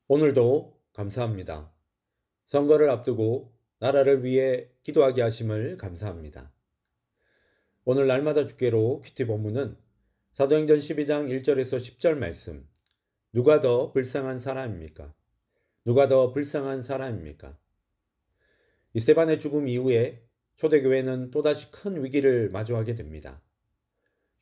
오늘도 감사합니다. 선거를 앞두고 나라를 위해 기도하게 하심을 감사합니다. 오늘 날마다 주께로 큐티 본문은 사도행전 12장 1절에서 10절 말씀. 누가 더 불쌍한 사람입니까? 누가 더 불쌍한 사람입니까? 스데반의 죽음 이후에 초대교회는 또다시 큰 위기를 마주하게 됩니다.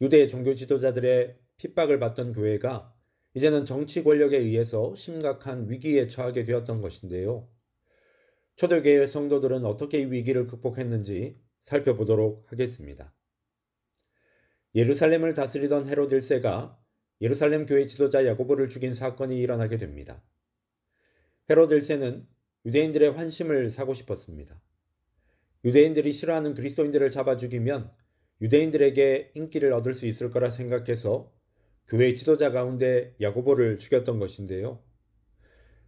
유대 종교 지도자들의 핍박을 받던 교회가 이제는 정치 권력에 의해서 심각한 위기에 처하게 되었던 것인데요. 초대교회 성도들은 어떻게 이 위기를 극복했는지 살펴보도록 하겠습니다. 예루살렘을 다스리던 헤롯 1세가 예루살렘 교회 지도자 야고보를 죽인 사건이 일어나게 됩니다. 헤롯 1세는 유대인들의 환심을 사고 싶었습니다. 유대인들이 싫어하는 그리스도인들을 잡아 죽이면 유대인들에게 인기를 얻을 수 있을 거라 생각해서 교회 지도자 가운데 야고보를 죽였던 것인데요.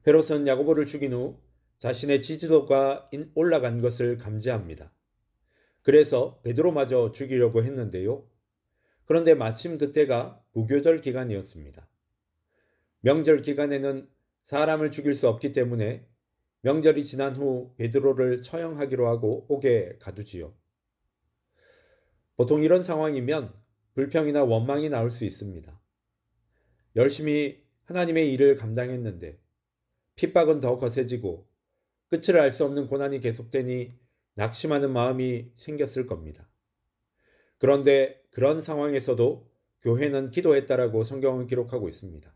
헤롯은 야고보를 죽인 후 자신의 지지도가 올라간 것을 감지합니다. 그래서 베드로마저 죽이려고 했는데요. 그런데 마침 그때가 무교절 기간이었습니다. 명절 기간에는 사람을 죽일 수 없기 때문에 명절이 지난 후 베드로를 처형하기로 하고 옥에 가두지요. 보통 이런 상황이면 불평이나 원망이 나올 수 있습니다. 열심히 하나님의 일을 감당했는데 핍박은 더 거세지고 끝을 알 수 없는 고난이 계속되니 낙심하는 마음이 생겼을 겁니다. 그런데 그런 상황에서도 교회는 기도했다라고 성경은 기록하고 있습니다.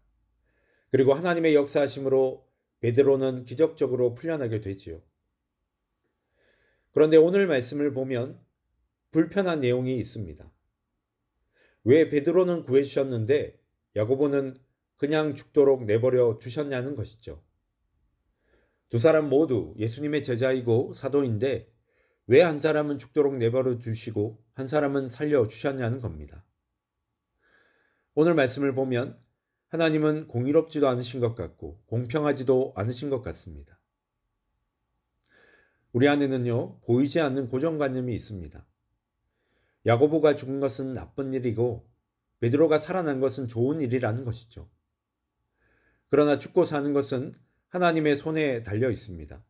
그리고 하나님의 역사하심으로 베드로는 기적적으로 풀려나게 되지요. 그런데 오늘 말씀을 보면 불편한 내용이 있습니다. 왜 베드로는 구해주셨는데 야고보는 그냥 죽도록 내버려 두셨냐는 것이죠. 두 사람 모두 예수님의 제자이고 사도인데 왜 한 사람은 죽도록 내버려 두시고 한 사람은 살려주셨냐는 겁니다. 오늘 말씀을 보면 하나님은 공의롭지도 않으신 것 같고 공평하지도 않으신 것 같습니다. 우리 안에는요, 보이지 않는 고정관념이 있습니다. 야고보가 죽은 것은 나쁜 일이고 베드로가 살아난 것은 좋은 일이라는 것이죠. 그러나 죽고 사는 것은 하나님의 손에 달려 있습니다.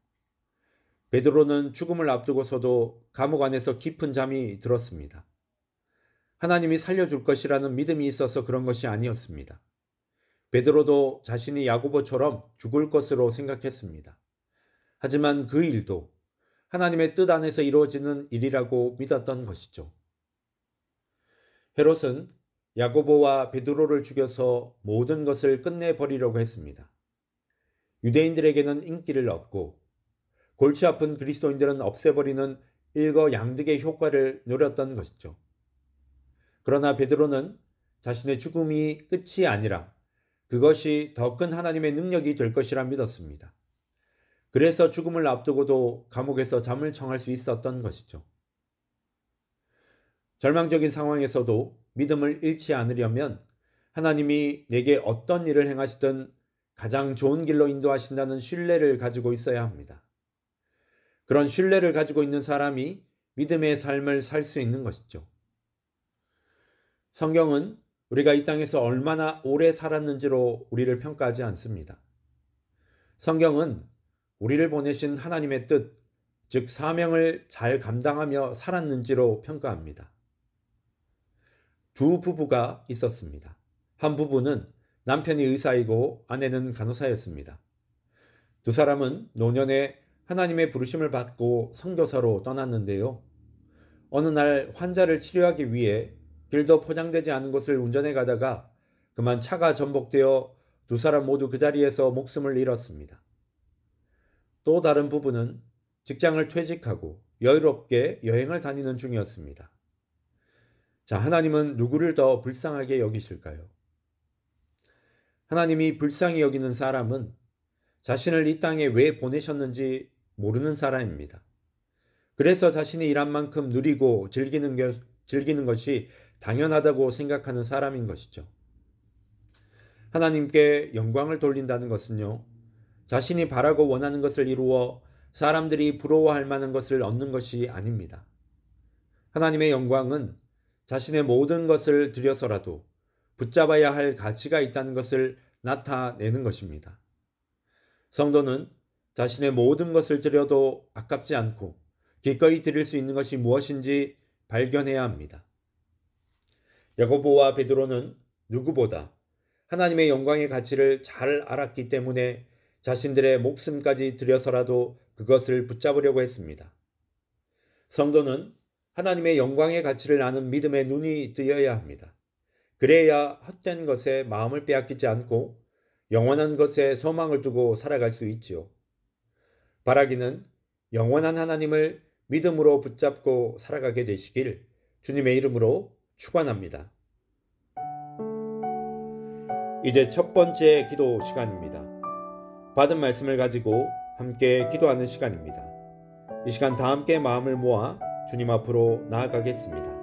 베드로는 죽음을 앞두고서도 감옥 안에서 깊은 잠이 들었습니다. 하나님이 살려줄 것이라는 믿음이 있어서 그런 것이 아니었습니다. 베드로도 자신이 야고보처럼 죽을 것으로 생각했습니다. 하지만 그 일도 하나님의 뜻 안에서 이루어지는 일이라고 믿었던 것이죠. 헤롯은 야고보와 베드로를 죽여서 모든 것을 끝내버리려고 했습니다. 유대인들에게는 인기를 얻고 골치 아픈 그리스도인들은 없애버리는 일거양득의 효과를 노렸던 것이죠. 그러나 베드로는 자신의 죽음이 끝이 아니라 그것이 더 큰 하나님의 능력이 될 것이라 믿었습니다. 그래서 죽음을 앞두고도 감옥에서 잠을 청할 수 있었던 것이죠. 절망적인 상황에서도 믿음을 잃지 않으려면 하나님이 내게 어떤 일을 행하시든 가장 좋은 길로 인도하신다는 신뢰를 가지고 있어야 합니다. 그런 신뢰를 가지고 있는 사람이 믿음의 삶을 살 수 있는 것이죠. 성경은 우리가 이 땅에서 얼마나 오래 살았는지로 우리를 평가하지 않습니다. 성경은 우리를 보내신 하나님의 뜻, 즉 사명을 잘 감당하며 살았는지로 평가합니다. 두 부부가 있었습니다. 한 부부는 남편이 의사이고 아내는 간호사였습니다. 두 사람은 노년에 하나님의 부르심을 받고 선교사로 떠났는데요. 어느 날 환자를 치료하기 위해 길도 포장되지 않은 곳을 운전해 가다가 그만 차가 전복되어 두 사람 모두 그 자리에서 목숨을 잃었습니다. 또 다른 부부는 직장을 퇴직하고 여유롭게 여행을 다니는 중이었습니다. 자, 하나님은 누구를 더 불쌍하게 여기실까요? 하나님이 불쌍히 여기는 사람은 자신을 이 땅에 왜 보내셨는지 모르는 사람입니다. 그래서 자신이 일한 만큼 누리고 즐기는 것이 당연하다고 생각하는 사람인 것이죠. 하나님께 영광을 돌린다는 것은요, 자신이 바라고 원하는 것을 이루어 사람들이 부러워할 만한 것을 얻는 것이 아닙니다. 하나님의 영광은 자신의 모든 것을 들여서라도 붙잡아야 할 가치가 있다는 것을 나타내는 것입니다. 성도는 자신의 모든 것을 드려도 아깝지 않고 기꺼이 드릴 수 있는 것이 무엇인지 발견해야 합니다. 야고보와 베드로는 누구보다 하나님의 영광의 가치를 잘 알았기 때문에 자신들의 목숨까지 들여서라도 그것을 붙잡으려고 했습니다. 성도는 하나님의 영광의 가치를 아는 믿음의 눈이 뜨여야 합니다. 그래야 헛된 것에 마음을 빼앗기지 않고 영원한 것에 소망을 두고 살아갈 수 있지요. 바라기는 영원한 하나님을 믿음으로 붙잡고 살아가게 되시길 주님의 이름으로 축원합니다. 이제 첫 번째 기도 시간입니다. 받은 말씀을 가지고 함께 기도하는 시간입니다. 이 시간 다 함께 마음을 모아 주님 앞으로 나아가겠습니다.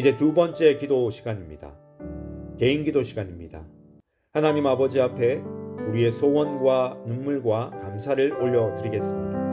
이제 두 번째 기도 시간입니다. 개인 기도 시간입니다. 하나님 아버지 앞에 우리의 소원과 눈물과 감사를 올려드리겠습니다.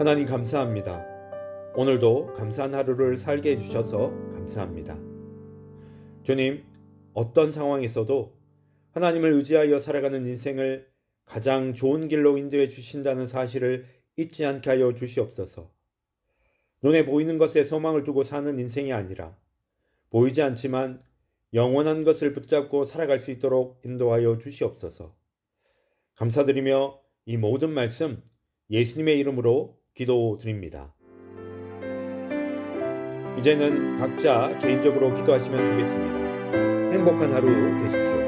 하나님 감사합니다. 오늘도 감사한 하루를 살게 해주셔서 감사합니다. 주님, 어떤 상황에서도 하나님을 의지하여 살아가는 인생을 가장 좋은 길로 인도해 주신다는 사실을 잊지 않게 하여 주시옵소서. 눈에 보이는 것에 소망을 두고 사는 인생이 아니라 보이지 않지만 영원한 것을 붙잡고 살아갈 수 있도록 인도하여 주시옵소서. 감사드리며 이 모든 말씀 예수님의 이름으로 기도드립니다. 이제는 각자 개인적으로 기도하시면 되겠습니다. 행복한 하루 되십시오.